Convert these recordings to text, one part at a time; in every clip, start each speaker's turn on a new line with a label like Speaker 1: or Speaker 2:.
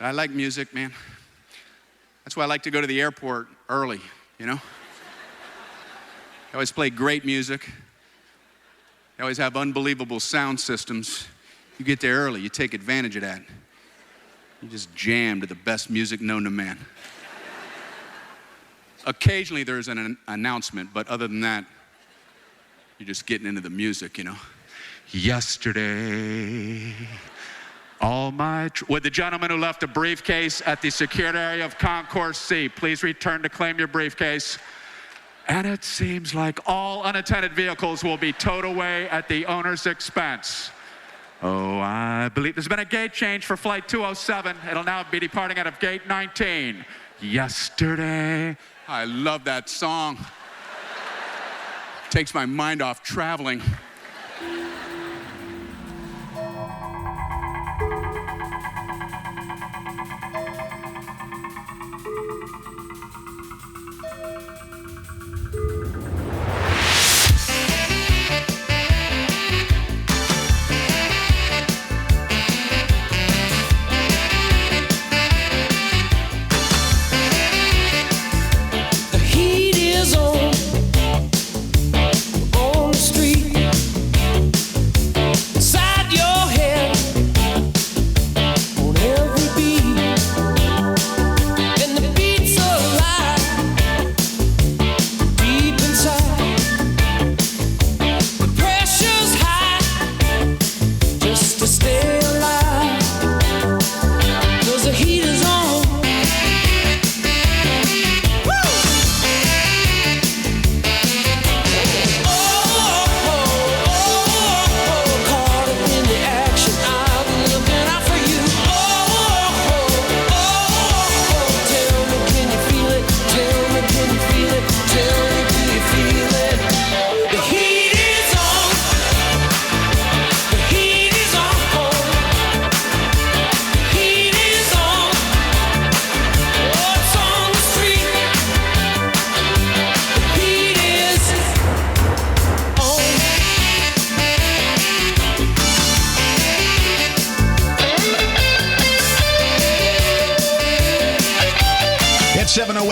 Speaker 1: I like music, man. That's why I like to go to the airport early, you know? They always play great music. They always have unbelievable sound systems. You get there early, you take advantage of that. You just jam to the best music known to man. Occasionally there's an announcement, but other than that, you're just getting into the music, you know? Yesterday, would the gentleman who left a briefcase at the security area of Concourse C please return to claim your briefcase? And it seems like all unattended vehicles will be towed away at the owner's expense. Oh, I believe there's been a gate change for Flight 207. It'll now be departing out of Gate 19. Yesterday. I love that song. Takes my mind off traveling.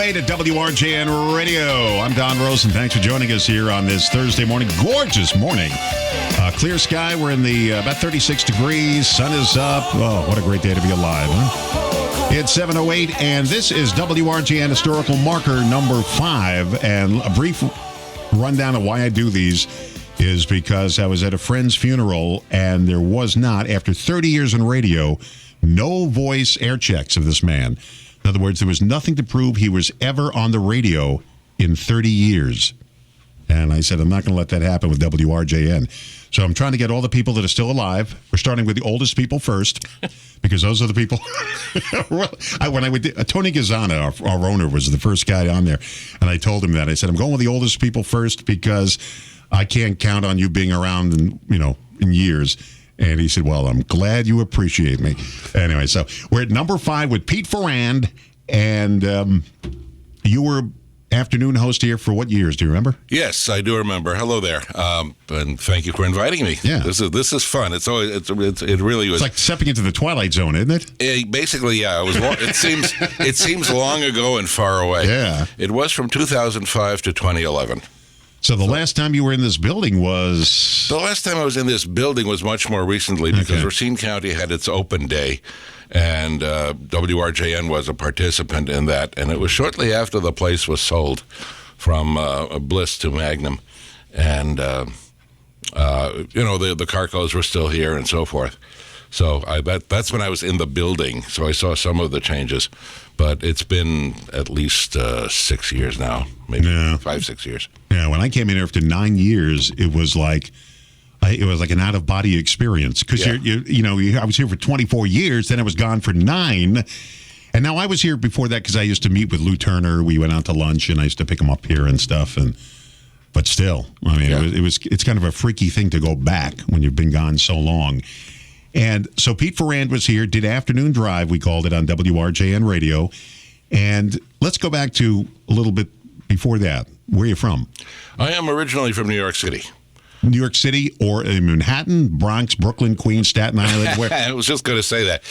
Speaker 2: At WRJN Radio. I'm Don Rosen. Thanks for joining us here on this Thursday morning. Gorgeous morning. Clear sky. We're in the about 36 degrees. Sun is up. Oh, what a great day to be alive, huh? It's 7:08, and this is WRJN Historical Marker number 5. And a brief rundown of why I do these is because I was at a friend's funeral, and there was not, after 30 years in radio, no voice air checks of this man. In other words, there was nothing to prove he was ever on the radio in 30 years. And I said, I'm not going to let that happen with WRJN. So I'm trying to get all the people that are still alive. We're starting with the oldest people first, because those are the people. Tony Gazzana, our owner, was the first guy on there. And I told him that. I said, I'm going with the oldest people first because I can't count on you being around in years. And he said, well, I'm glad you appreciate me. Anyway, so we're at number 5 with Pete Ferrand. And you were afternoon host here for what years? Do you remember?
Speaker 3: Yes, I do remember. Hello there. And thank you for inviting me.
Speaker 2: Yeah.
Speaker 3: This is fun. It really was.
Speaker 2: It's like stepping into the Twilight Zone, isn't it?
Speaker 3: Basically, yeah. It seems long ago and far away.
Speaker 2: Yeah.
Speaker 3: It was from 2005 to 2011.
Speaker 2: So the last time you were in this building was...
Speaker 3: The last time I was in this building was much more recently because Racine County had its open day, and WRJN was a participant in that, and it was shortly after the place was sold from Bliss to Magnum, and the Carcos were still here and so forth. So that's when I was in the building, so I saw some of the changes. But it's been at least 6 years now, maybe 5-6 years.
Speaker 2: Yeah, when I came in here after 9 years, it was like an out-of-body experience. Because I was here for 24 years, then I was gone for 9. And now I was here before that because I used to meet with Lou Turner. We went out to lunch, and I used to pick him up here and stuff. But still, I mean, it's kind of a freaky thing to go back when you've been gone so long. And so Pete Ferrand was here, did Afternoon Drive, we called it, on WRJN Radio. And let's go back to a little bit before that. Where are you from?
Speaker 3: I am originally from New York City.
Speaker 2: New York City or in Manhattan, Bronx, Brooklyn, Queens, Staten Island? Where?
Speaker 3: I was just going to say that.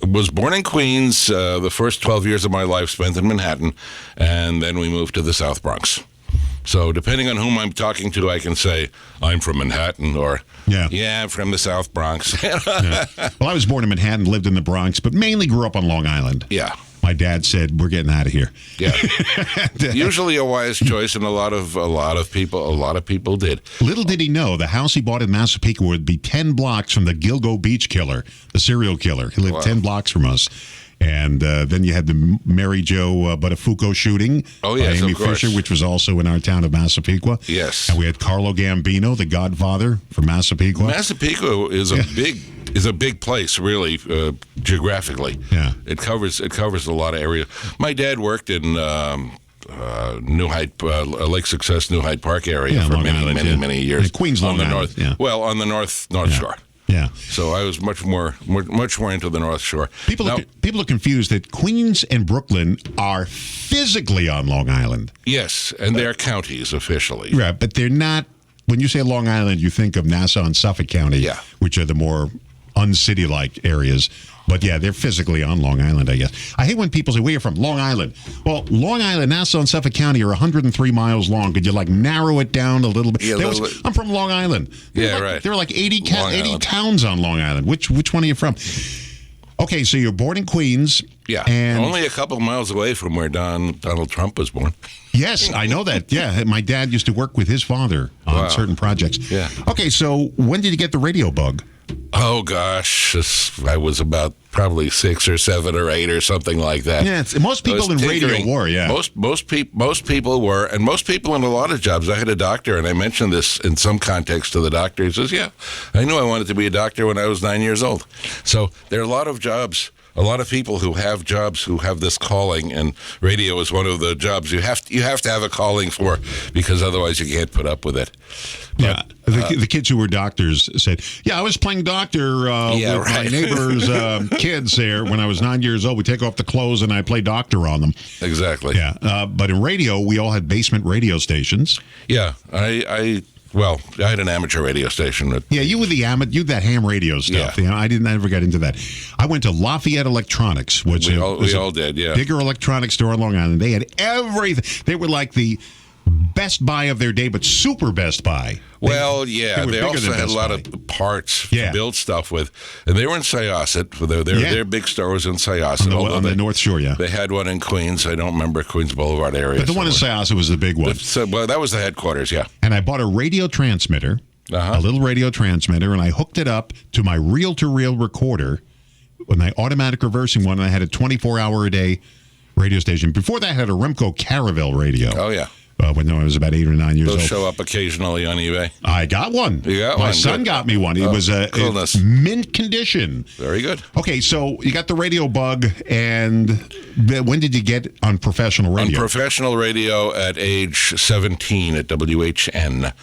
Speaker 3: Was born in Queens. The first 12 years of my life spent in Manhattan, and then we moved to the South Bronx. So depending on whom I'm talking to, I can say, I'm from Manhattan, or, yeah I'm from the South Bronx.
Speaker 2: Yeah. Well, I was born in Manhattan, lived in the Bronx, but mainly grew up on Long Island.
Speaker 3: Yeah.
Speaker 2: My dad said, we're getting out of here.
Speaker 3: Yeah. Usually a wise choice, and a lot of people did.
Speaker 2: Little did he know, the house he bought in Massapequa would be 10 blocks from the Gilgo Beach killer, the serial killer. He lived 10 blocks from us. And then you had the Mary Jo Buttafuoco shooting by Amy Fisher, which was also in our town of Massapequa.
Speaker 3: Yes.
Speaker 2: And we had Carlo Gambino, the Godfather from Massapequa.
Speaker 3: Massapequa is a big place, really, geographically.
Speaker 2: Yeah.
Speaker 3: It covers a lot of area. My dad worked in New Hyde, Lake Success, New Hyde Park area for many years.
Speaker 2: Yeah, Queens, Long Island.
Speaker 3: North.
Speaker 2: Yeah.
Speaker 3: Well, on the North Shore.
Speaker 2: Yeah.
Speaker 3: So I was much more into the North Shore.
Speaker 2: People are confused that Queens and Brooklyn are physically on Long Island.
Speaker 3: Yes, and they're counties officially.
Speaker 2: Right, but they're not. When you say Long Island, you think of Nassau and Suffolk County, which are the more uncity-like areas. But yeah, they're physically on Long Island, I guess. I hate when people say, where are you from? Long Island. Well, Long Island, Nassau, and Suffolk County are 103 miles long. Could you, narrow it down a little bit?
Speaker 3: Yeah,
Speaker 2: I'm from Long Island.
Speaker 3: Right.
Speaker 2: There were 80 towns on Long Island. Which one are you from? Okay, so you're born in Queens.
Speaker 3: Yeah,
Speaker 2: and
Speaker 3: only a couple miles away from where Donald Trump was born.
Speaker 2: Yes, I know that. Yeah, my dad used to work with his father on certain projects.
Speaker 3: Yeah.
Speaker 2: Okay, so when did you get the radio bug?
Speaker 3: Oh, gosh. I was about probably 6 or 7 or 8 or something like that.
Speaker 2: Yeah, most people in radio were, yeah.
Speaker 3: Most people were, and most people in a lot of jobs. I had a doctor, and I mentioned this in some context to the doctor. He says, yeah, I knew I wanted to be a doctor when I was 9 years old. So there are a lot of jobs. A lot of people who have jobs who have this calling, and radio is one of the jobs you have to have a calling for, because otherwise you can't put up with it. But,
Speaker 2: the kids who were doctors said, I was playing doctor with my neighbor's kids there when I was 9 years old. We take off the clothes and I play doctor on them.
Speaker 3: Exactly.
Speaker 2: Yeah, but in radio, we all had basement radio stations.
Speaker 3: Yeah, I had an amateur radio station.
Speaker 2: You were that ham radio stuff.
Speaker 3: Yeah.
Speaker 2: I never got into that. I went to Lafayette Electronics, which
Speaker 3: we all did. Yeah,
Speaker 2: bigger electronics store on Long Island. They had everything. They were like the Best Buy of their day, but super Best Buy.
Speaker 3: They also had a lot of parts to build stuff with, and they were in Syosset. Their big store was in Syosset.
Speaker 2: On the North Shore,
Speaker 3: They had one in Queens. I don't remember Queens Boulevard area.
Speaker 2: But the one in Syosset was the big one.
Speaker 3: That was the headquarters, yeah.
Speaker 2: And I bought a radio transmitter, a little radio transmitter, and I hooked it up to my reel-to-reel recorder with my automatic reversing one, and I had a 24-hour-a-day radio station. Before that, I had a Remco Caravelle radio.
Speaker 3: Oh, yeah.
Speaker 2: When I was about 8 or 9 years old.
Speaker 3: Those show up occasionally on eBay.
Speaker 2: I got one.
Speaker 3: You got
Speaker 2: My
Speaker 3: one?
Speaker 2: son got me one. It was mint condition.
Speaker 3: Very good.
Speaker 2: Okay, so you got the radio bug, and when did you get on professional radio?
Speaker 3: On professional radio at age 17 at WHN,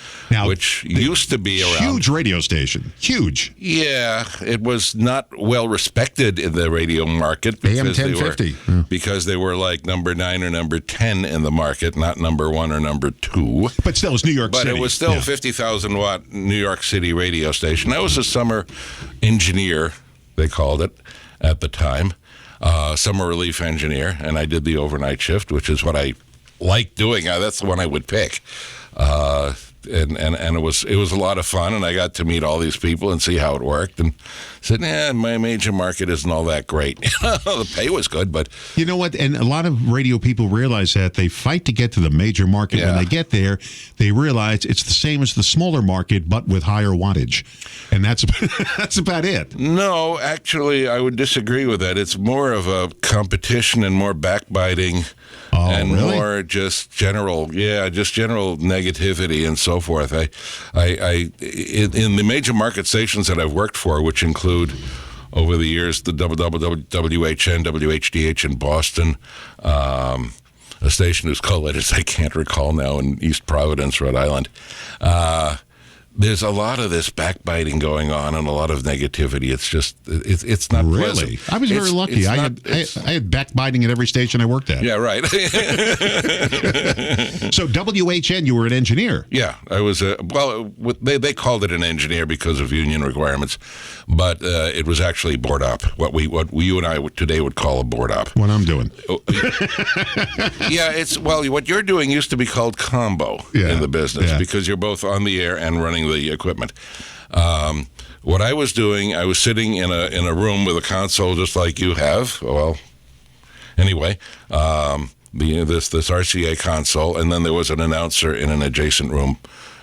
Speaker 3: which used to be around.
Speaker 2: Huge radio station. Huge.
Speaker 3: Yeah, it was not well respected in the radio market.
Speaker 2: AM 1050.
Speaker 3: Because they were like number 9 or number 10 in the market, not number 1 or number 2.
Speaker 2: But still, it's New York City.
Speaker 3: But it was still a 50,000 watt New York City radio station. I was a summer engineer, they called it at the time, summer relief engineer, and I did the overnight shift, which is what I liked doing. That's the one I would pick. And it was a lot of fun, and I got to meet all these people and see how it worked, and said, my major market isn't all that great. The pay was good, but...
Speaker 2: You know what? And a lot of radio people realize that. They fight to get to the major market. When they get there, they realize it's the same as the smaller market, but with higher wattage. And that's about it.
Speaker 3: No, actually, I would disagree with that. It's more of a competition and more backbiting... more just general negativity and so forth. In the major market stations that I've worked for, which include over the years the WHN, WHDH in Boston, a station whose co-editors I can't recall now in East Providence, Rhode Island. There's a lot of this backbiting going on and a lot of negativity. It's just, it's not
Speaker 2: Really?
Speaker 3: pleasant.
Speaker 2: I was very lucky. I had backbiting at every station I worked at.
Speaker 3: Yeah, right.
Speaker 2: So WHN, you were an engineer.
Speaker 3: Yeah, I was. They called it an engineer because of union requirements, but it was actually board op. What you and I today would call a board op.
Speaker 2: What I'm doing.
Speaker 3: Yeah, what you're doing used to be called combo in the business because you're both on the air and running the equipment. What I was doing, I was sitting in a room with a console just like you have. Well, anyway. This RCA console, and then there was an announcer in an adjacent room,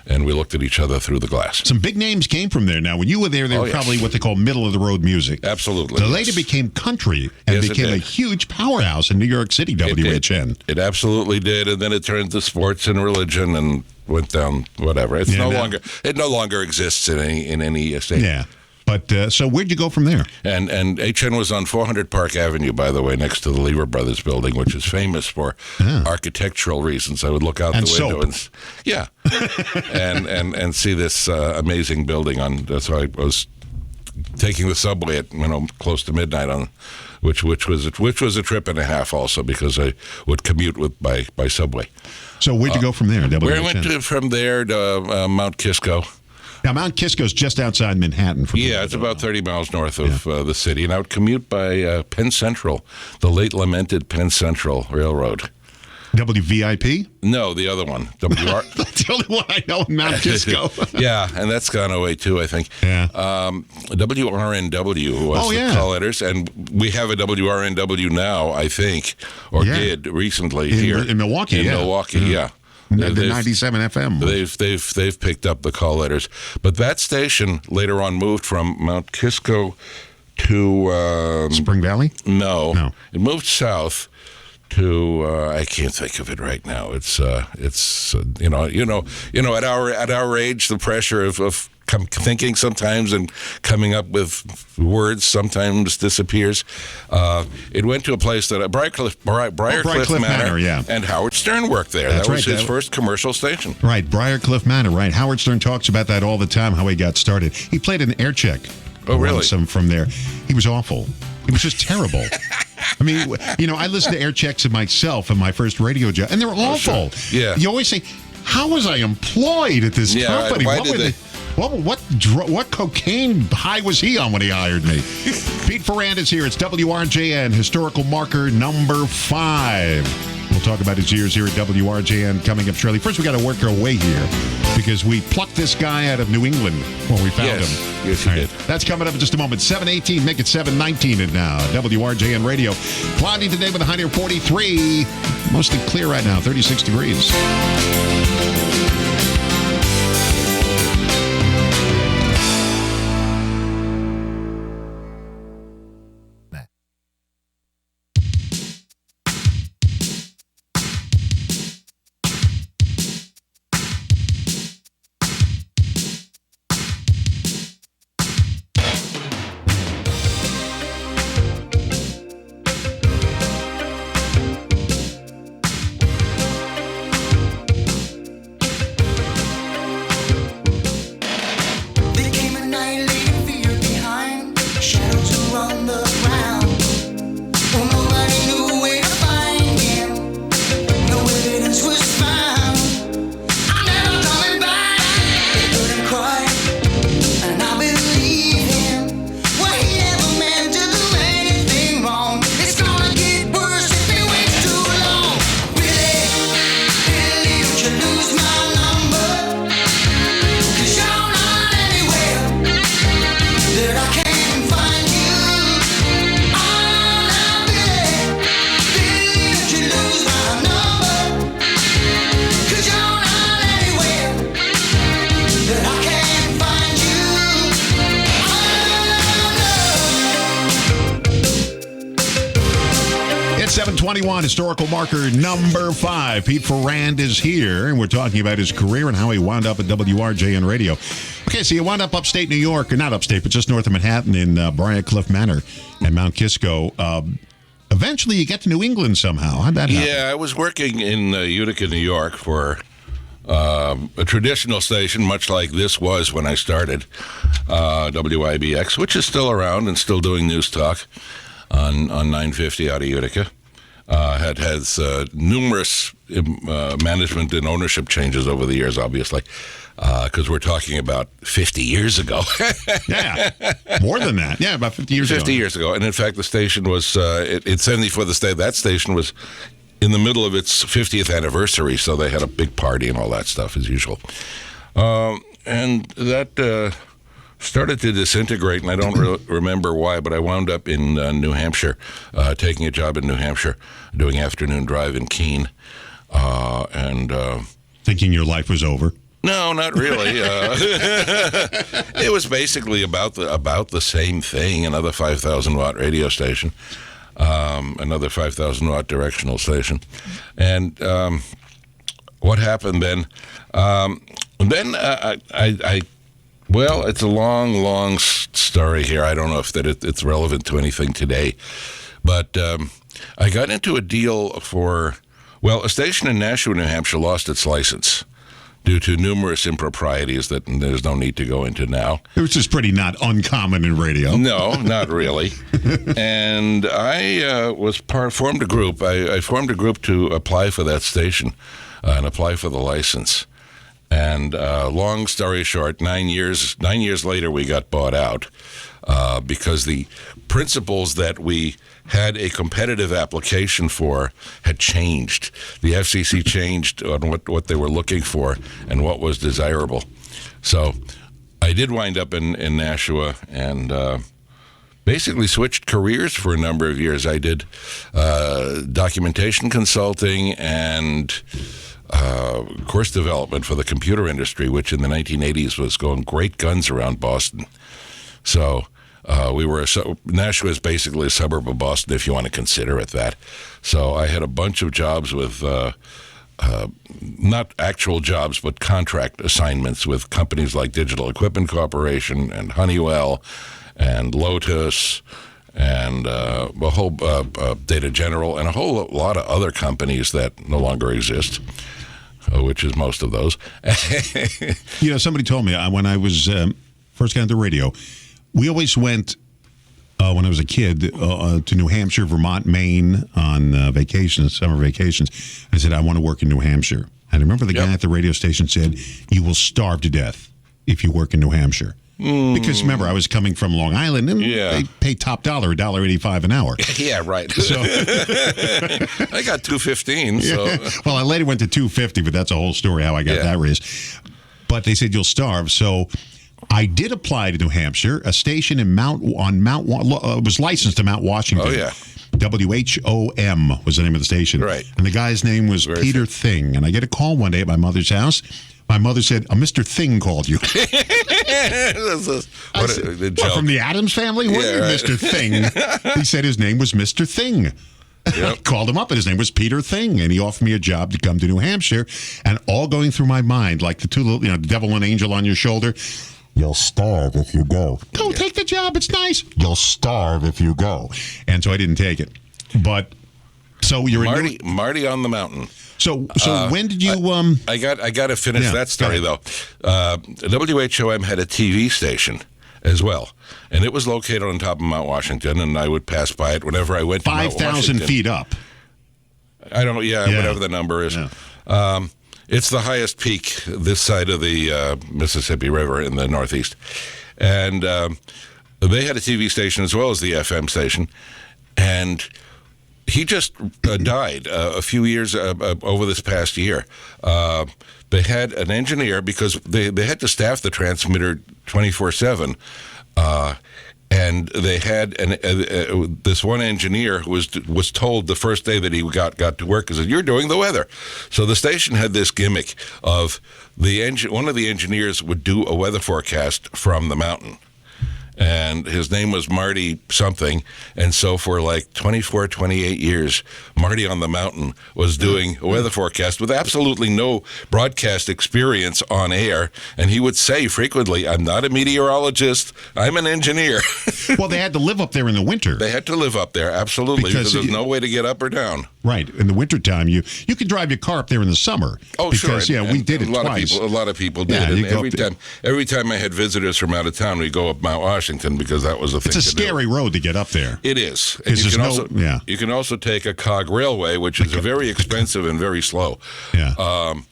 Speaker 3: and we looked at each other through the glass.
Speaker 2: Some big names came from there. Now, when you were there, they were probably what they call middle-of-the-road music.
Speaker 3: Absolutely.
Speaker 2: They later became country and became a huge powerhouse in New York City, WHN.
Speaker 3: It absolutely did, and then it turned to sports and religion and went down whatever. It no longer exists in any state.
Speaker 2: Yeah. But so where'd you go from there?
Speaker 3: And HN was on 400 Park Avenue, by the way, next to the Lever Brothers building, which is famous for architectural reasons. I would look out the window and see this amazing building. So I was taking the subway at close to midnight which was a trip and a half also because I would commute by subway.
Speaker 2: So where'd you go from there?
Speaker 3: We went from there to Mount Kisco.
Speaker 2: Now, Mount Kisco's just outside Manhattan.
Speaker 3: It's about 30 miles north of the city. And I would commute by Penn Central, the late lamented Penn Central Railroad.
Speaker 2: WVIP?
Speaker 3: No, the other one.
Speaker 2: That's the only one I know in Mount Kisco.
Speaker 3: Yeah, and that's gone away too, I think.
Speaker 2: Yeah.
Speaker 3: WRNW was the call letters, and we have a WRNW now, I think, or did recently here.
Speaker 2: In Milwaukee,
Speaker 3: Milwaukee,
Speaker 2: The 97 FM.
Speaker 3: They've picked up the call letters, but that station later on moved from Mount Kisco to
Speaker 2: Spring Valley.
Speaker 3: No, it moved south to I can't think of it right now. It's at our age, the pressure of thinking sometimes and coming up with words sometimes disappears. It went to a place that Briarcliff Manor, and Howard Stern worked there. That was his first commercial station.
Speaker 2: Right, Briarcliff Manor, right. Howard Stern talks about that all the time, how he got started. He played an air check.
Speaker 3: Oh, really?
Speaker 2: From there. He was awful. He was just terrible. I mean, I listened to air checks of myself in my first radio job, and they're awful.
Speaker 3: Sure. Yeah.
Speaker 2: You always say, how was I employed at this company? What cocaine high was he on when he hired me? Pete Ferrand is here. It's WRJN Historical Marker number 5. We'll talk about his years here at WRJN coming up shortly. First, we got to work our way here because we plucked this guy out of New England when we found him.
Speaker 3: Yes, you did.
Speaker 2: That's coming up in just a moment. 7:18, make it 7:19 and now. WRJN Radio. Cloudy today with a high near 43. Mostly clear right now, 36 degrees. It's 7:21, historical marker number 5. Pete Ferrand is here, and we're talking about his career and how he wound up at WRJN Radio. Okay, so you wound up upstate New York, or not upstate, but just north of Manhattan in Briarcliff Manor and Mount Kisco. Eventually, you get to New England somehow. How'd that happen?
Speaker 3: Yeah, I was working in Utica, New York for a traditional station, much like this was when I started, WIBX, which is still around and still doing news talk on 950 out of Utica. Has numerous management and ownership changes over the years, obviously, because we're talking about 50 years ago.
Speaker 2: Yeah, more than that. Yeah, about 50 years ago.
Speaker 3: 50 years ago. And in fact, the station was, it's 74 the state. That station was in the middle of its 50th anniversary, so they had a big party and all that stuff, as usual. And that started to disintegrate, and I don't remember why, but I wound up in New Hampshire, taking a job in New Hampshire, doing afternoon drive in Keene.
Speaker 2: Thinking your life was over?
Speaker 3: No, not really. It was basically about the same thing. Another 5,000-watt radio station, another 5,000-watt directional station, and what happened then? Well, it's a long story here. I don't know if it's relevant to anything today, but I got into a deal for, a station in Nashua, New Hampshire lost its license due to numerous improprieties that there's no need to go into now.
Speaker 2: Which is pretty not uncommon in radio.
Speaker 3: No, not really. And I formed a group. I formed a group to apply for that station and apply for the license. And long story short, 9 years later, we got bought out because the principles that we had a competitive application for had changed. The FCC changed on what they were looking for and what was desirable. So I did wind up in Nashua and basically switched careers for a number of years. I did documentation consulting and course development for the computer industry, which in the 1980s was going great guns around Boston. So Nashua is basically a suburb of Boston, if you want to consider it that. So I had a bunch of jobs with, not actual jobs, but contract assignments with companies like Digital Equipment Corporation and Honeywell and Lotus and a whole Data General and a whole lot of other companies that no longer exist, which is most of those.
Speaker 2: Somebody told me when I was first got into radio, we always went, when I was a kid, to New Hampshire, Vermont, Maine on vacations, summer vacations. I said, I want to work in New Hampshire. And I remember the guy at the radio station said, you will starve to death if you work in New Hampshire. Because remember, I was coming from Long Island, and they pay top dollar, $1.85 an hour.
Speaker 3: Yeah, right.
Speaker 2: So
Speaker 3: I got $2.15. So.
Speaker 2: Well, I later went to $2.50, but that's a whole story how I got that raise. But they said you'll starve. So I did apply to New Hampshire. A station in was licensed to Mount Washington.
Speaker 3: Oh yeah.
Speaker 2: WHOM was the name of the station.
Speaker 3: Right.
Speaker 2: And the guy's name was Peter Thing. And I get a call one day at my mother's house. My mother said, Mr. Thing called you.
Speaker 3: From
Speaker 2: the Addams family? What do you mean, Mr. Thing? He said his name was Mr. Thing. Yep. Called him up, and his name was Peter Thing, and he offered me a job to come to New Hampshire. And all going through my mind, like the two little, the devil and angel on your shoulder, you'll starve if you go. Go take the job, it's nice. You'll starve if you go. And so I didn't take it. But, so you're
Speaker 3: Marty on the mountain.
Speaker 2: So when did you?
Speaker 3: I got to finish that story though. WHOM had a TV station as well, and it was located on top of Mount Washington, and I would pass by it whenever I went to Mount Washington.
Speaker 2: 5,000 feet up.
Speaker 3: I don't know. Yeah, whatever the number is. Yeah. It's the highest peak this side of the Mississippi River in the Northeast, and they had a TV station as well as the FM station, and he just died a few years over this past year. They had an engineer because they had to staff the transmitter 24/7, and they had this one engineer who was told the first day that he got to work, he said, "You're doing the weather." So the station had this gimmick of one of the engineers would do a weather forecast from the mountain. And his name was Marty something. And so for like 24, 28 years, Marty on the Mountain was doing a weather forecast with absolutely no broadcast experience on air. And he would say frequently, I'm not a meteorologist, I'm an engineer.
Speaker 2: Well, they had to live up there in the winter.
Speaker 3: They had to live up there, absolutely, because there's no way to get up or down.
Speaker 2: Right. In the wintertime, you could drive your car up there in the summer.
Speaker 3: Oh,
Speaker 2: because,
Speaker 3: sure.
Speaker 2: Yeah, we did it twice.
Speaker 3: A lot of people did.
Speaker 2: Yeah,
Speaker 3: and every time I had visitors from out of town, we go up Mount Washington because that was a thing.
Speaker 2: It's a scary road to get up there.
Speaker 3: It is. And you can also take a cog railway, which is very expensive and very slow.
Speaker 2: Yeah.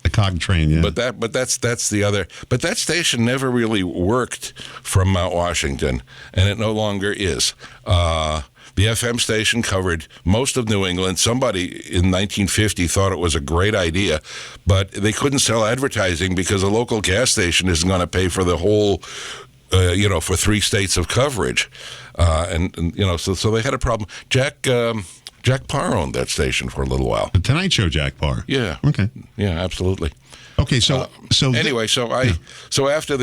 Speaker 2: The cog train. Yeah.
Speaker 3: But that's the other. But that station never really worked from Mount Washington, and it no longer is. The FM station covered most of New England. Somebody in 1950 thought it was a great idea, but they couldn't sell advertising because a local gas station isn't going to pay for the whole, for 3 states of coverage. So they had a problem. Jack Parr owned that station for a little while.
Speaker 2: The Tonight Show, Jack Parr.
Speaker 3: Yeah.
Speaker 2: Okay.
Speaker 3: Yeah, absolutely.
Speaker 2: Okay, so
Speaker 3: after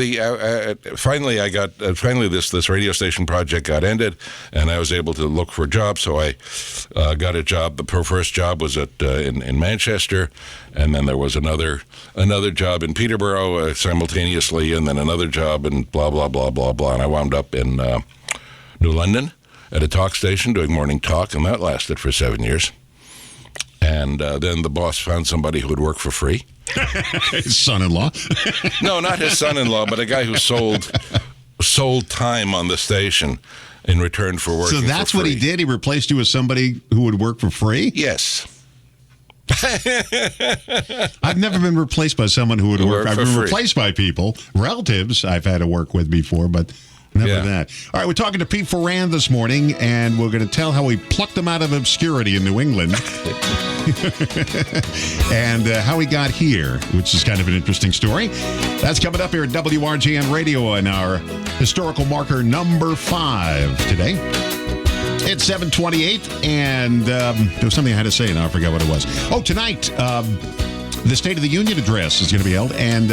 Speaker 3: finally this radio station project got ended, and I was able to look for a job. So I got a job. The first job was in Manchester, and then there was another job in Peterborough simultaneously, and then another job in blah blah blah blah blah. And I wound up in New London at a talk station doing morning talk, and that lasted for 7 years. And then the boss found somebody who would work for free.
Speaker 2: His son-in-law?
Speaker 3: No, not his son-in-law, but a guy who sold time on the station in return for working for free.
Speaker 2: So that's what he did? He replaced you with somebody who would work for free?
Speaker 3: Yes.
Speaker 2: I've never been replaced by someone who would work. I've been
Speaker 3: free.
Speaker 2: Replaced by people, relatives I've had to work with before, but never that. All right, we're talking to Pete Ferrand this morning, and we're going to tell how he plucked them out of obscurity in New England. And how he got here, which is kind of an interesting story. That's coming up here at WRJN Radio on our historical marker number 5 today. It's 7:28, and there was something I had to say, and I forgot what it was. Oh, tonight, the State of the Union address is going to be held, and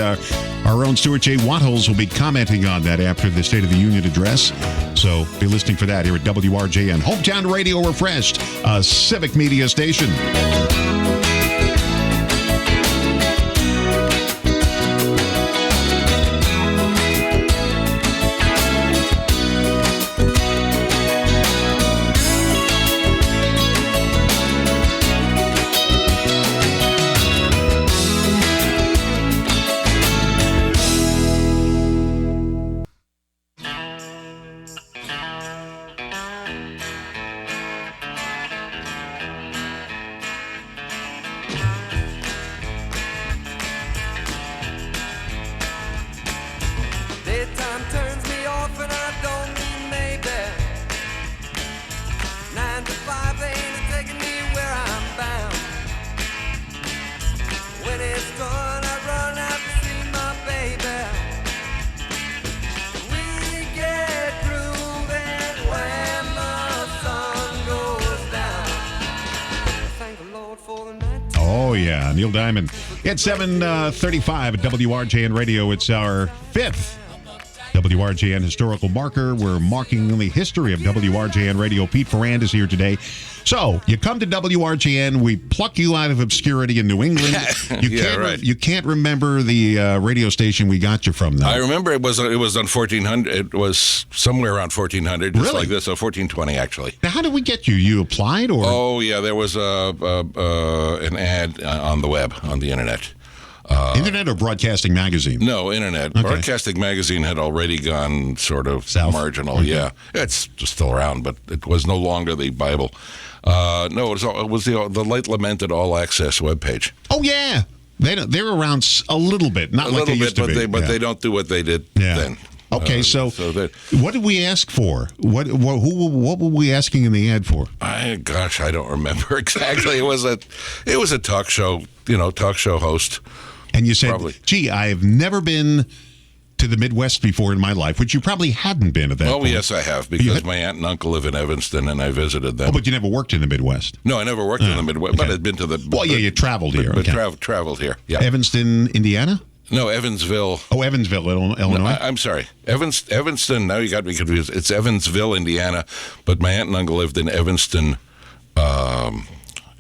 Speaker 2: our own Stuart J. Wattles will be commenting on that after the State of the Union address. So be listening for that here at WRJN. Hometown Radio Refreshed, a civic media station. Oh, yeah. Neil Diamond. It's 7:35 at WRJN Radio. It's our 5th WRJN Historical Marker. We're marking the history of WRJN Radio. Pete Ferrand is here today. So, you come to WRJN, we pluck you out of obscurity in New England. You can't remember the radio station we got you from, though.
Speaker 3: I remember it was on 1400. It was somewhere around 1400, just like this, 1420, actually.
Speaker 2: Now, how did we get you? You applied, or?
Speaker 3: Oh, yeah, there was an ad on the web, on the internet.
Speaker 2: Internet or Broadcasting Magazine?
Speaker 3: No, Internet. Okay. Broadcasting Magazine had already gone sort of marginal. Okay. Yeah, it's still around, but it was no longer the Bible. No, it was the late lamented All Access webpage.
Speaker 2: Oh yeah, they're around a little bit, not like they used to be.
Speaker 3: But they don't do what they did then.
Speaker 2: Okay, so what did we ask for? What were we asking in the ad for?
Speaker 3: I don't remember exactly. It was a talk show, talk show host.
Speaker 2: And you said,
Speaker 3: probably.
Speaker 2: Gee, I've never been to the Midwest before in my life, which you probably hadn't been at that point.
Speaker 3: Oh, yes, I have, because my aunt and uncle live in Evanston, and I visited them.
Speaker 2: Oh, but you never worked in the Midwest?
Speaker 3: No, I never worked in the Midwest, but I'd been to the...
Speaker 2: Well, you traveled here.
Speaker 3: But traveled here, yeah.
Speaker 2: Evanston, Indiana?
Speaker 3: No, Evansville.
Speaker 2: Oh, Evansville, Illinois.
Speaker 3: No, I'm sorry. Evanston, now you got me confused. It's Evansville, Indiana, but my aunt and uncle lived in Evanston,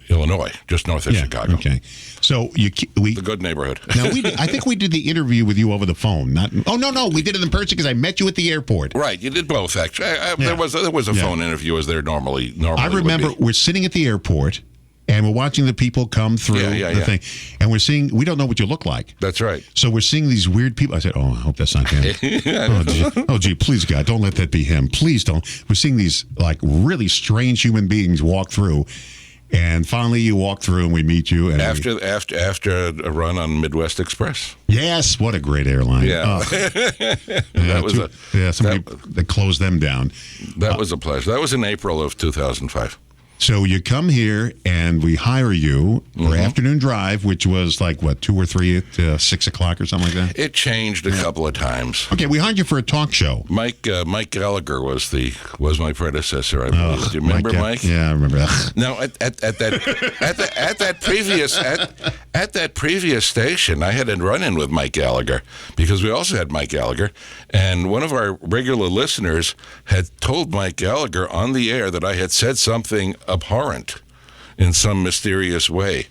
Speaker 3: Illinois, just north of Chicago.
Speaker 2: Okay. So the
Speaker 3: good neighborhood.
Speaker 2: Now I think we did the interview with you over the phone. No, we did it in person because I met you at the airport.
Speaker 3: Right, you did both actually. There was a phone interview as there normally. I
Speaker 2: remember we're sitting at the airport and we're watching the people come through the thing, and we don't know what you look like.
Speaker 3: That's right.
Speaker 2: So we're seeing these weird people. I said, "Oh, I hope that's not him." Oh, gee, please God, don't let that be him. Please don't. We're seeing these like really strange human beings walk through. And finally, you walk through, and we meet you. And
Speaker 3: after a run on Midwest Express.
Speaker 2: Yes, what a great airline!
Speaker 3: Yeah,
Speaker 2: they closed them down.
Speaker 3: That was a pleasure. That was in April of 2005.
Speaker 2: So you come here, and we hire you for afternoon drive, which was like, what, 2 or 3 at 6 o'clock or something like that?
Speaker 3: It changed a couple of times.
Speaker 2: Okay, we hired you for a talk show.
Speaker 3: Mike Gallagher was my predecessor, I believe. Do you remember Mike?
Speaker 2: Yeah, I remember that.
Speaker 3: Now, at that previous station, I had a run-in with Mike Gallagher because we also had Mike Gallagher, and one of our regular listeners had told Mike Gallagher on the air that I had said something abhorrent in some mysterious way.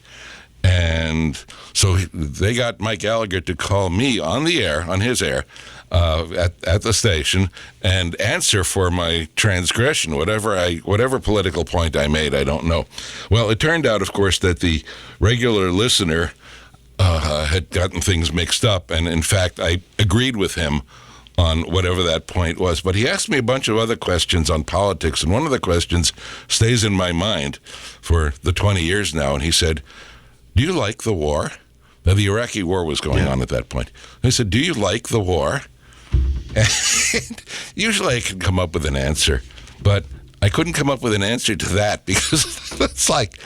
Speaker 3: And so they got Mike Gallagher to call me on the air, on his air, at the station, and answer for my transgression, whatever political point I made, I don't know. Well, it turned out, of course, that the regular listener had gotten things mixed up, and in fact, I agreed with him on whatever that point was. But he asked me a bunch of other questions on politics, and one of the questions stays in my mind for the 20 years now, and he said, "Do you like the war?" Now, the Iraqi war was going on at that point. I said, "Do you like the war?" And usually I can come up with an answer, but I couldn't come up with an answer to that because it's like,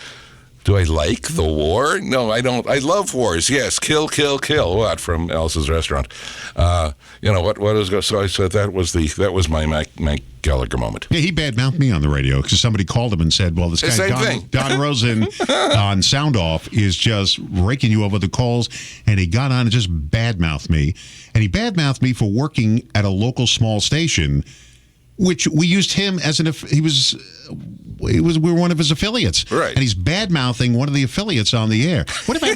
Speaker 3: do I like the war? No, I don't. I love wars. Yes, kill, kill, kill. What, from Alice's Restaurant? What is? So I said that was my Mike Gallagher moment.
Speaker 2: Yeah, he badmouthed me on the radio because somebody called him and said, "Well, this guy Don Rosen on Sound Off is just raking you over the coals," and he got on and just badmouthed me, and he badmouthed me for working at a local small station, which we used him as we were one of his affiliates,
Speaker 3: right?
Speaker 2: And he's bad-mouthing one of the affiliates on the air. Whatever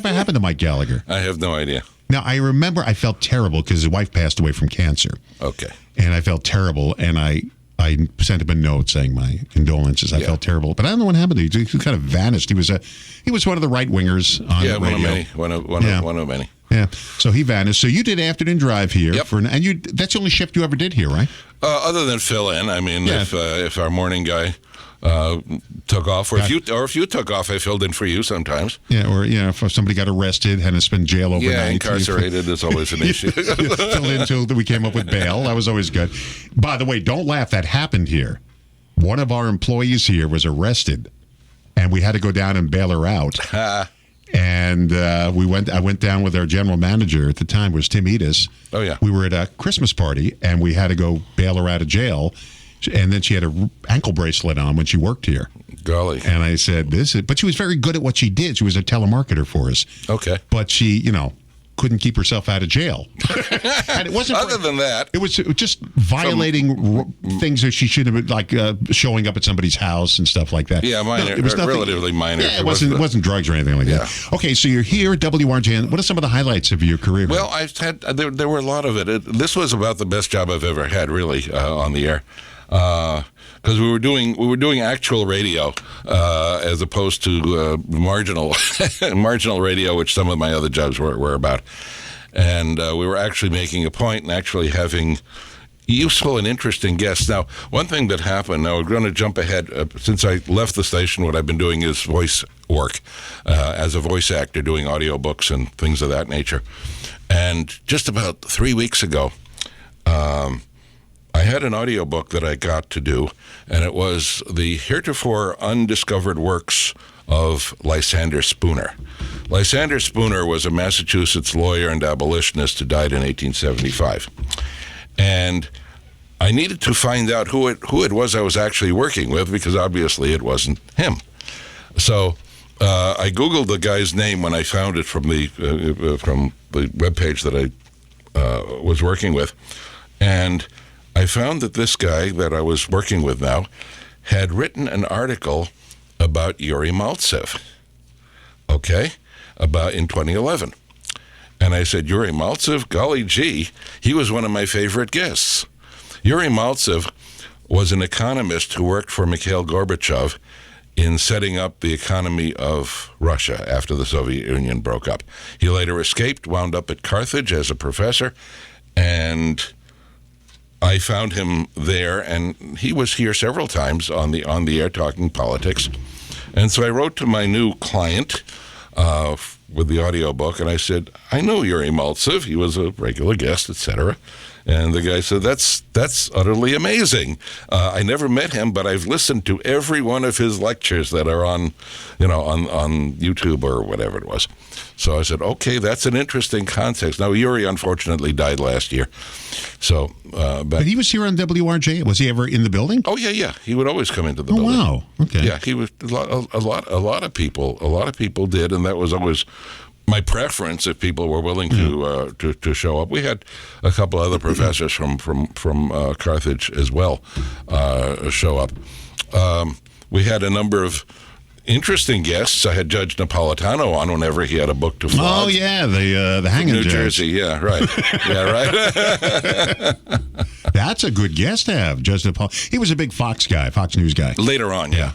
Speaker 2: happened to Mike Gallagher?
Speaker 3: I have no idea.
Speaker 2: Now, I remember I felt terrible because his wife passed away from cancer.
Speaker 3: Okay.
Speaker 2: And I felt terrible, and I sent him a note saying my condolences. I felt terrible, but I don't know what happened to him. He kind of vanished. He was one of the right-wingers on the radio.
Speaker 3: One of many.
Speaker 2: Yeah, so he vanished. So you did afternoon drive here, that's the only shift you ever did here, right?
Speaker 3: Other than fill in, I mean, if our morning guy took off, or if you took off, I filled in for you sometimes.
Speaker 2: Yeah, or if somebody got arrested and has been in jail overnight.
Speaker 3: Yeah, incarcerated is always an issue.
Speaker 2: Filled in until we came up with bail. That was always good. By the way, don't laugh. That happened here. One of our employees here was arrested, and we had to go down and bail her out. And I went down with our general manager at the time, was Tim Edis.
Speaker 3: Oh, yeah.
Speaker 2: We were at a Christmas party, and we had to go bail her out of jail. And then she had an ankle bracelet on when she worked here.
Speaker 3: Golly.
Speaker 2: And I said, but she was very good at what she did. She was a telemarketer for us.
Speaker 3: Okay.
Speaker 2: But she, couldn't keep herself out of jail. And it wasn't
Speaker 3: Other than that.
Speaker 2: It was just violating things that she shouldn't have been, like showing up at somebody's house and stuff like that.
Speaker 3: Yeah, minor. It was relatively minor.
Speaker 2: Yeah, it wasn't drugs or anything like that. Okay, so you're here at WRJN. What are some of the highlights of your career?
Speaker 3: Well, there were a lot of it. This was about the best job I've ever had, really, on the air. Because we were doing actual radio as opposed to marginal radio, which some of my other jobs were about, and we were actually making a point and actually having useful and interesting guests. Now, one thing that happened. Now we're going to jump ahead. Since I left the station, what I've been doing is voice work as a voice actor, doing audiobooks and things of that nature. And just about 3 weeks ago, I had an audiobook that I got to do, and it was the heretofore undiscovered works of Lysander Spooner. Lysander Spooner was a Massachusetts lawyer and abolitionist who died in 1875. And I needed to find out who it was I was actually working with, because obviously it wasn't him. So I Googled the guy's name when I found it from the webpage that I was working with, and I found that this guy that I was working with now had written an article about Yuri Maltsev, in 2011. And I said, Yuri Maltsev, golly gee, he was one of my favorite guests. Yuri Maltsev was an economist who worked for Mikhail Gorbachev in setting up the economy of Russia after the Soviet Union broke up. He later escaped, wound up at Carthage as a professor, and I found him there, and he was here several times on the air talking politics. And so I wrote to my new client with the audiobook, and I said, I know Yuri Maltsev. He was a regular guest, etc. And the guy said, that's utterly amazing. I never met him, but I've listened to every one of his lectures that are on YouTube or whatever it was. So I said, okay, that's an interesting context. Now, Yuri unfortunately died last year. So,
Speaker 2: but he was here on WRJ. Was he ever in the building?
Speaker 3: Oh yeah. He would always come into the building.
Speaker 2: Oh wow. Okay.
Speaker 3: Yeah, he was a lot of people did, and that was always my preference if people were willing to show up. We had a couple other professors from Carthage as well show up. We had a number of interesting guests. I had Judge Napolitano on whenever he had a book to flog.
Speaker 2: Oh yeah, the hanging
Speaker 3: New
Speaker 2: judge.
Speaker 3: Jersey. Yeah, right. Yeah, right.
Speaker 2: That's a good guest to have, Judge Napolitano. He was a big Fox News guy.
Speaker 3: Later on, yeah.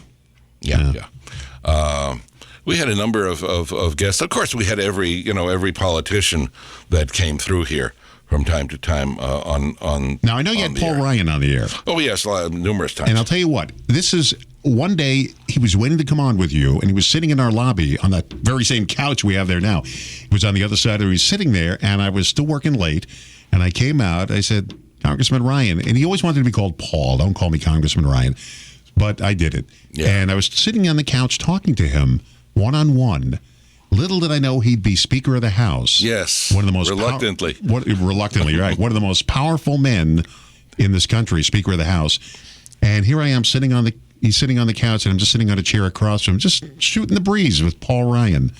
Speaker 3: We had a number of guests. Of course, we had every politician that came through here from time to time on.
Speaker 2: Now, I know you had Paul Ryan on the air.
Speaker 3: Oh, yes, numerous times.
Speaker 2: And I'll tell you what, this is one day he was waiting to come on with you, and he was sitting in our lobby on that very same couch we have there now. He was on the other side, he was sitting there, and I was still working late, and I came out, I said, Congressman Ryan, and he always wanted to be called Paul. Don't call me Congressman Ryan. But I did it. Yeah. And I was sitting on the couch talking to him one-on-one. Little did I know he'd be Speaker of the House.
Speaker 3: Yes,
Speaker 2: one of the most
Speaker 3: reluctantly.
Speaker 2: Reluctantly, right. One of the most powerful men in this country, Speaker of the House. And here I am he's sitting on the couch, and I'm just sitting on a chair across from him, just shooting the breeze with Paul Ryan.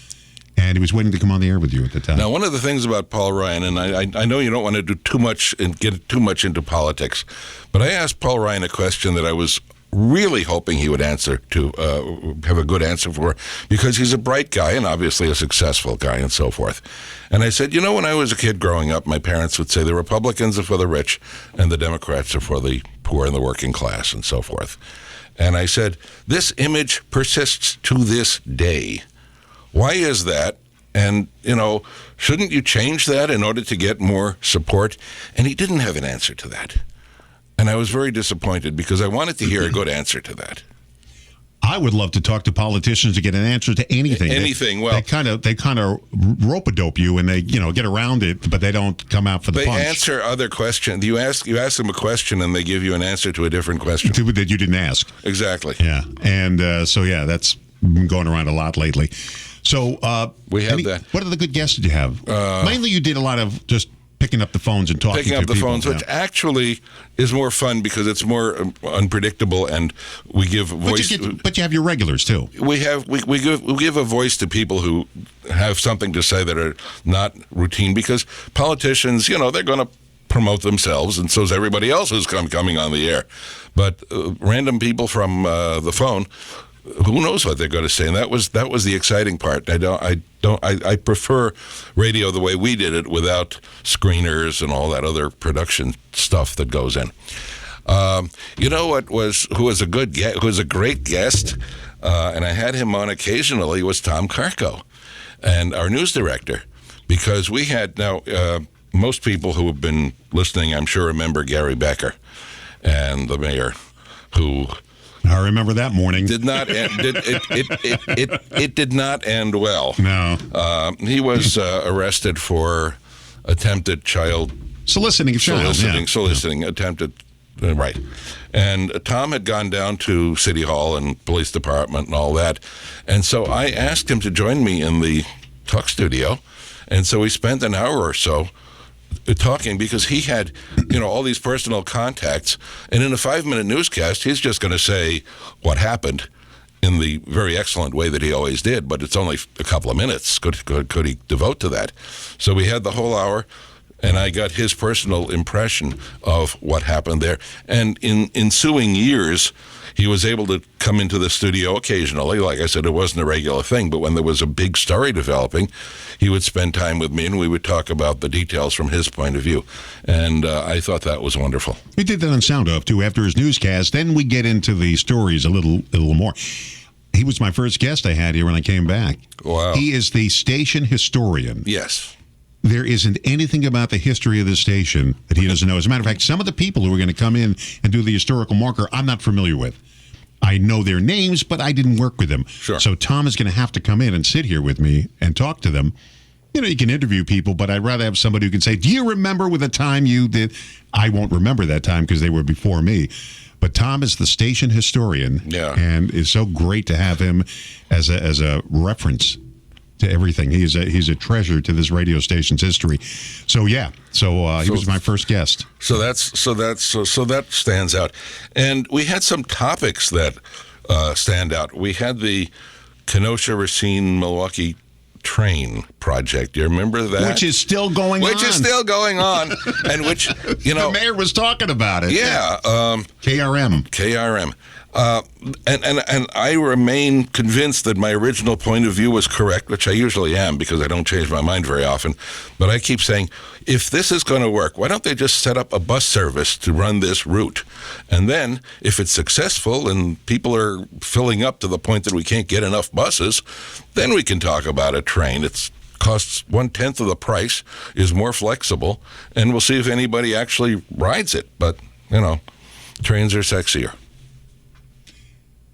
Speaker 2: And he was waiting to come on the air with you at the time.
Speaker 3: Now, one of the things about Paul Ryan, and I know you don't want to do too much and get too much into politics, but I asked Paul Ryan a question that I was really hoping he would have a good answer for, because he's a bright guy and obviously a successful guy and so forth. And I said, when I was a kid growing up, my parents would say the Republicans are for the rich and the Democrats are for the poor and the working class and so forth. And I said, this image persists to this day. Why is that? And, shouldn't you change that in order to get more support? And he didn't have an answer to that. And I was very disappointed because I wanted to hear a good answer to that.
Speaker 2: I would love to talk to politicians to get an answer to anything. They kind of rope-a-dope you, and they get around it, but they don't come out for the punch.
Speaker 3: They answer other questions. You ask them a question, and they give you an answer to a different question
Speaker 2: that you didn't ask.
Speaker 3: Exactly.
Speaker 2: Yeah, and that's been going around a lot lately. So
Speaker 3: we have that.
Speaker 2: What other good guests did you have? Mainly, you did a lot of just picking up the phones and talking to people.
Speaker 3: Picking up the phones, which actually is more fun because it's more unpredictable, and we give voice.
Speaker 2: But you have your regulars too.
Speaker 3: We give a voice to people who have something to say that are not routine, because politicians, they're going to promote themselves, and so is everybody else who's coming on the air. But random people from the phone, who knows what they're going to say, and that was the exciting part. I prefer radio the way we did it, without screeners and all that other production stuff that goes in. Who was a great guest, and I had him on occasionally, was Tom Karko, and our news director, because we had most people who have been listening, I'm sure, remember Gary Becker, and the mayor, who.
Speaker 2: I remember that morning.
Speaker 3: Did not end, it did not end well.
Speaker 2: No.
Speaker 3: He was arrested for attempted child
Speaker 2: soliciting
Speaker 3: attempted right. And Tom had gone down to City Hall and police department and all that. And so I asked him to join me in the talk studio. And so we spent an hour or so talking, because he had, all these personal contacts, and in a 5-minute newscast, he's just going to say what happened, in the very excellent way that he always did, but it's only a couple of minutes could he devote to that. So we had the whole hour, and I got his personal impression of what happened there. And in ensuing years, he was able to come into the studio occasionally. Like I said, it wasn't a regular thing, but when there was a big story developing, he would spend time with me, and we would talk about the details from his point of view. And I thought that was wonderful.
Speaker 2: We did that on Sound Off, too, after his newscast. Then we get into the stories a little more. He was my first guest I had here when I came back.
Speaker 3: Wow.
Speaker 2: He is the station historian.
Speaker 3: Yes.
Speaker 2: There isn't anything about the history of the station that he doesn't know. As a matter of fact, some of the people who are going to come in and do the historical marker, I'm not familiar with. I know their names, but I didn't work with them.
Speaker 3: Sure.
Speaker 2: So Tom is going to have to come in and sit here with me and talk to them. You know, you can interview people, but I'd rather have somebody who can say, do you remember with a time you did? I won't remember that time because they were before me. But Tom is the station historian, and it's so great to have him as a reference to everything. He's a treasure to this radio station's history. So he was my first guest.
Speaker 3: So that stands out, and we had some topics that stand out. We had the Kenosha, Racine, Milwaukee train project. Do you remember that?
Speaker 2: Which is still going on.
Speaker 3: Which is still going on, and which
Speaker 2: the mayor was talking about it.
Speaker 3: Yeah, KRM. And I remain convinced that my original point of view was correct, which I usually am because I don't change my mind very often. But I keep saying, if this is going to work, why don't they just set up a bus service to run this route? And then, if it's successful and people are filling up to the point that we can't get enough buses, then we can talk about a train. It costs 1/10 of the price, is more flexible, and we'll see if anybody actually rides it. But, trains are sexier.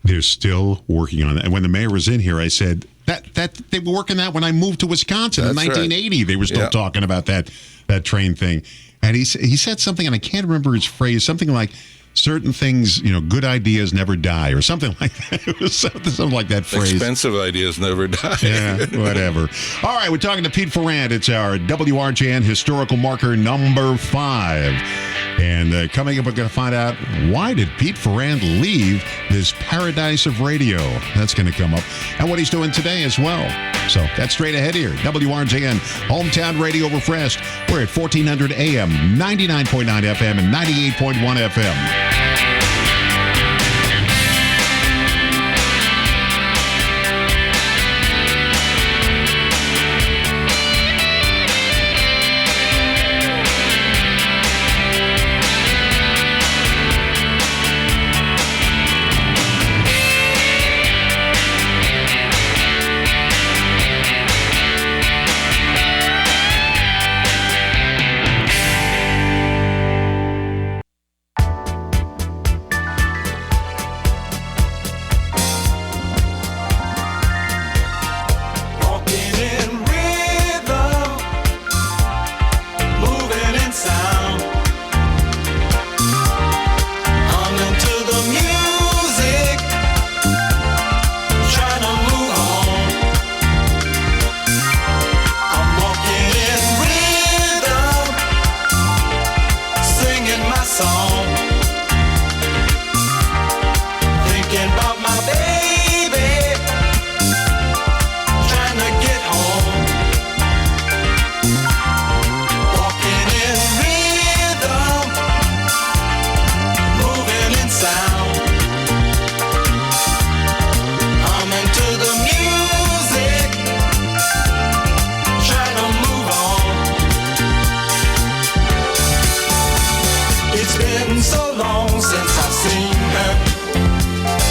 Speaker 2: They're still working on that. And when the mayor was in here, I said that they were working that when I moved to Wisconsin in 1980. Right. They were still talking about that train thing. And he said something, and I can't remember his phrase, something like, certain things, good ideas never die, or something like that. It was something like that phrase.
Speaker 3: Expensive ideas never die.
Speaker 2: Yeah, whatever. All right, we're talking to Pete Ferrand. It's our WRJN Historical Marker number 5. And coming up, we're going to find out, why did Pete Ferrand leave this paradise of radio? That's going to come up. And what he's doing today as well. So that's straight ahead here. WRJN, Hometown Radio Refreshed. We're at 1400 AM, 99.9 FM, and 98.1 FM.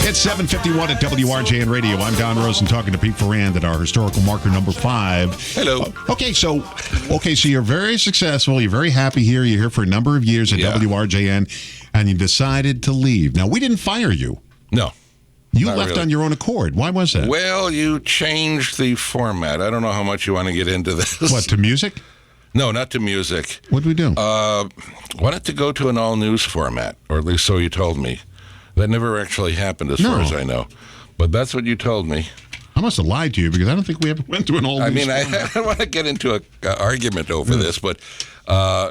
Speaker 2: It's 7:51 at WRJN Radio. I'm Don Rosen talking to Pete Ferrand at our historical marker number 5.
Speaker 3: Hello.
Speaker 2: Okay, so you're very successful. You're very happy here. You're here for a number of years at WRJN, and you decided to leave. Now, we didn't fire you.
Speaker 3: No.
Speaker 2: You left on your own accord. Why was that?
Speaker 3: Well, you changed the format. I don't know how much you want to get into this.
Speaker 2: What, to music?
Speaker 3: No, not to music.
Speaker 2: What did we do?
Speaker 3: Wanted to go to an all-news format, or at least so you told me. That never actually happened as far as I know. But that's what you told me.
Speaker 2: I must have lied to you because I don't think we ever went to an all-news format.
Speaker 3: I don't want to get into an argument over this, but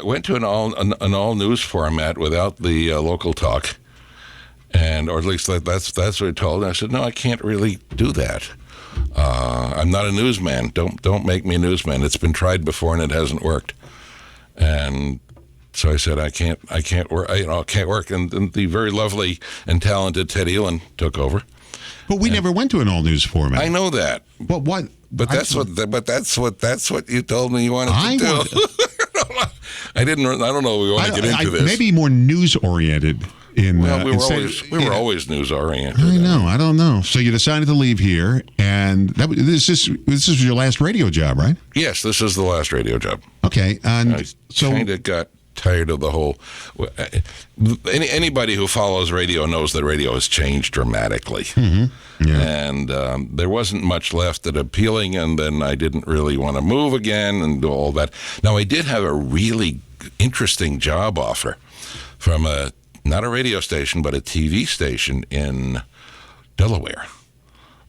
Speaker 3: went to an all-news format without the local talk. or at least that's what I told. And I said, no, I can't really do that. I'm not a newsman. Don't make me a newsman. It's been tried before and it hasn't worked. And so I said, I can't work. I can't work. And the very lovely and talented Ted Elin took over.
Speaker 2: But we never went to an all news format.
Speaker 3: I know that.
Speaker 2: But what?
Speaker 3: But that's what you told me you wanted to do. I don't know. We want to get into this.
Speaker 2: Maybe more news oriented.
Speaker 3: We were always news oriented.
Speaker 2: I know. I don't know. So you decided to leave here, and this is your last radio job, right?
Speaker 3: Yes, this is the last radio job.
Speaker 2: Okay, and
Speaker 3: I kind of got tired of the whole. Anybody who follows radio knows that radio has changed dramatically,
Speaker 2: mm-hmm. Yeah.
Speaker 3: And there wasn't much left that appealing. And then I didn't really want to move again and do all that. Now I did have a really interesting job offer from not a radio station, but a TV station in Delaware,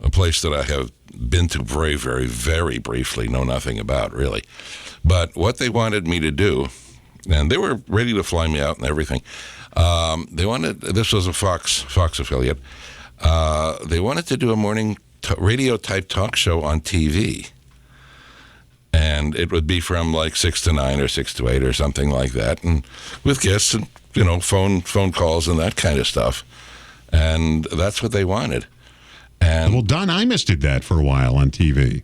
Speaker 3: a place that I have been to very, very, very briefly, know nothing about, really. But what they wanted me to do, and they were ready to fly me out and everything, this was a Fox affiliate, they wanted to do a morning radio-type talk show on TV. And it would be from like 6 to 9 or 6 to 8 or something like that, and with guests and phone calls and that kind of stuff. And that's what they wanted. And
Speaker 2: well, Don Imus did that for a while on TV.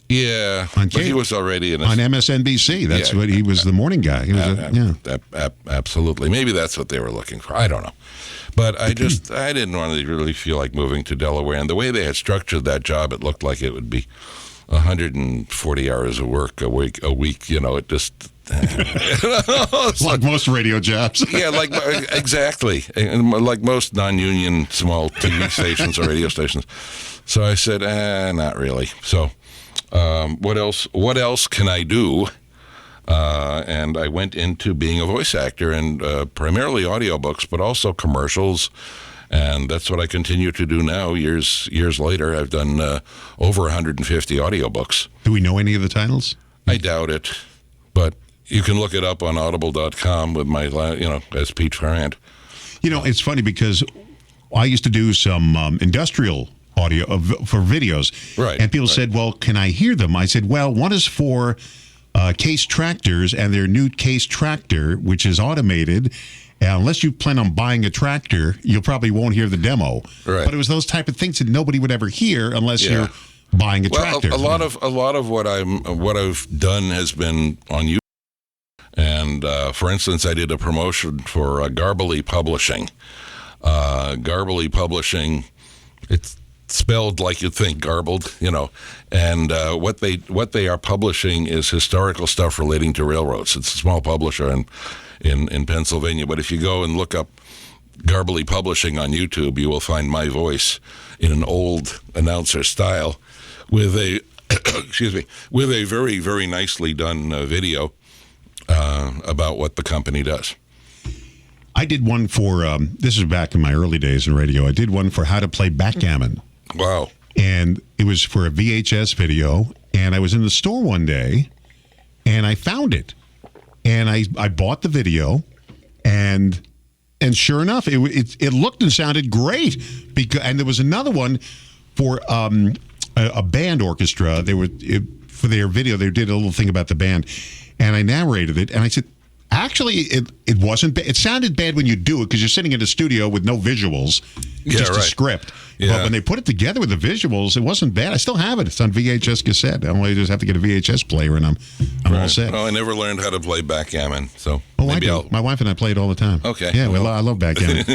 Speaker 3: Yeah, but he was already on
Speaker 2: MSNBC. That's what he was, the morning guy. He was
Speaker 3: absolutely. Maybe that's what they were looking for. I don't know. But I didn't want to really feel like moving to Delaware. And the way they had structured that job, it looked like it would be 140 hours of work a week. It just
Speaker 2: like most radio jobs.
Speaker 3: Yeah, exactly, and like most non-union small TV stations or radio stations. So I said, not really. So what else can I do? And I went into being a voice actor, and primarily audiobooks, but also commercials. And that's what I continue to do now, years later. I've done over 150 audiobooks.
Speaker 2: Do we know any of the titles?
Speaker 3: I doubt it, but you can look it up on audible.com with my, as Pete Ferrand.
Speaker 2: It's funny because I used to do some industrial audio for videos.
Speaker 3: Right.
Speaker 2: And people said, well, can I hear them? I said, well, one is for Case Tractors and their new Case Tractor, which is automated. Unless you plan on buying a tractor, you probably won't hear the demo.
Speaker 3: Right.
Speaker 2: But it was those type of things that nobody would ever hear unless you're buying a tractor.
Speaker 3: A lot of what I've done has been on YouTube. And for instance, I did a promotion for Garbly Publishing. Garbly Publishing, it's spelled like you'd think, garbled, And what they are publishing is historical stuff relating to railroads. It's a small publisher in Pennsylvania. But if you go and look up Garbly Publishing on YouTube, you will find my voice in an old announcer style with a with a very, very nicely done video about what the company does.
Speaker 2: I did one for, this is back in my early days in radio, I did one for how to play backgammon.
Speaker 3: Wow.
Speaker 2: And it was for a VHS video, and I was in the store one day, and I found it. And I bought the video, and sure enough, it looked and sounded great. And there was another one for a band orchestra. For their video, they did a little thing about the band, and I narrated it, and I said, actually, it wasn't bad. It sounded bad when you do it because you're sitting in a studio with no visuals, just a script. Yeah. But when they put it together with the visuals, it wasn't bad. I still have it. It's on VHS cassette. I only just have to get a VHS player, and I'm all set.
Speaker 3: Well, I never learned how to play backgammon, so
Speaker 2: maybe my wife and I play it all the time.
Speaker 3: Okay.
Speaker 2: Yeah, I love backgammon.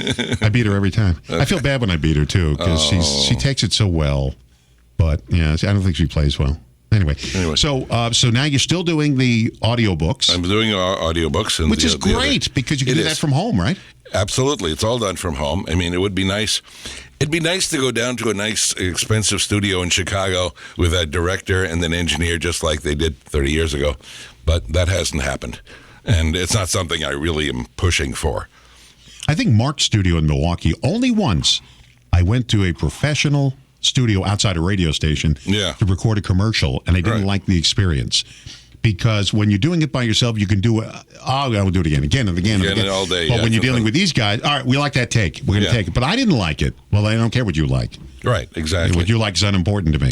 Speaker 2: I beat her every time. Okay. I feel bad when I beat her too because she takes it so well, but I don't think she plays well. Anyway, so now you're still doing the audiobooks.
Speaker 3: I'm doing audiobooks.
Speaker 2: Which is great because you can do that from home, right?
Speaker 3: Absolutely. It's all done from home. I mean, it would be nice. It'd be nice to go down to a nice, expensive studio in Chicago with a director and an engineer just like they did 30 years ago. But that hasn't happened. And it's not something I really am pushing for.
Speaker 2: I think Mark's studio in Milwaukee, only once I went to a professional studio outside a radio station to record a commercial, and I didn't like the experience. because when you're doing it by yourself, you can do it. I will do it again and again.
Speaker 3: All day.
Speaker 2: But when you're dealing with these guys, all right, we like that take. We're going to take it. But I didn't like it. Well, I don't care what you like.
Speaker 3: Right, exactly.
Speaker 2: What you like is unimportant to me.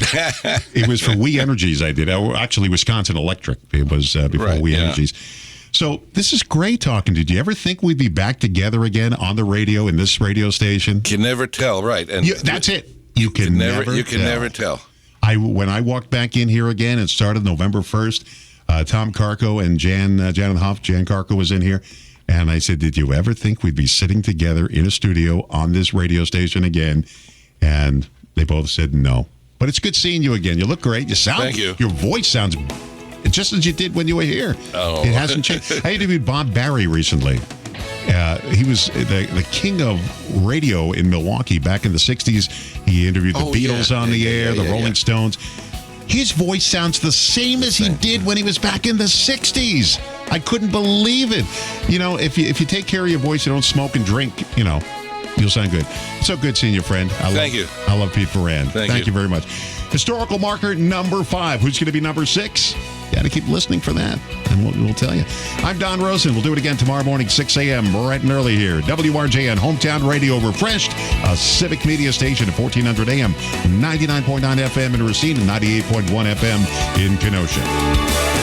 Speaker 2: It was for We Energies I did. Actually, Wisconsin Electric. It was before We Energies. So this is great talking to you. Do you ever think we'd be back together again on the radio in this radio station?
Speaker 3: You can never tell, right? And
Speaker 2: that's it. You can never
Speaker 3: tell.
Speaker 2: When I walked back in here again, it started November 1st. Tom Carco and Janet Hoff. Jan Carco was in here. And I said, did you ever think we'd be sitting together in a studio on this radio station again? And they both said no. But it's good seeing you again. You look great. You sound.
Speaker 3: Thank you.
Speaker 2: Your voice sounds just as you did when you were here.
Speaker 3: Oh.
Speaker 2: It hasn't changed. I interviewed Bob Barry recently. He was the king of radio in Milwaukee back in the 60s. He interviewed the Beatles on the air, the Rolling Stones. His voice sounds the same as he did when he was back in the 60s. I couldn't believe it. You know, if you take care of your voice, you don't smoke and drink, you know, you'll sound good. So good seeing you, friend.
Speaker 3: Thank you.
Speaker 2: I love Pete Ferrand.
Speaker 3: Thank
Speaker 2: you very much. Historical marker number 5. Who's going to be number 6? Got to keep listening for that, and we'll tell you. I'm Don Rosen. We'll do it again tomorrow morning, 6 a.m., bright and early here. WRJN Hometown Radio Refreshed, a civic media station at 1400 AM, 99.9 FM in Racine, and 98.1 FM in Kenosha.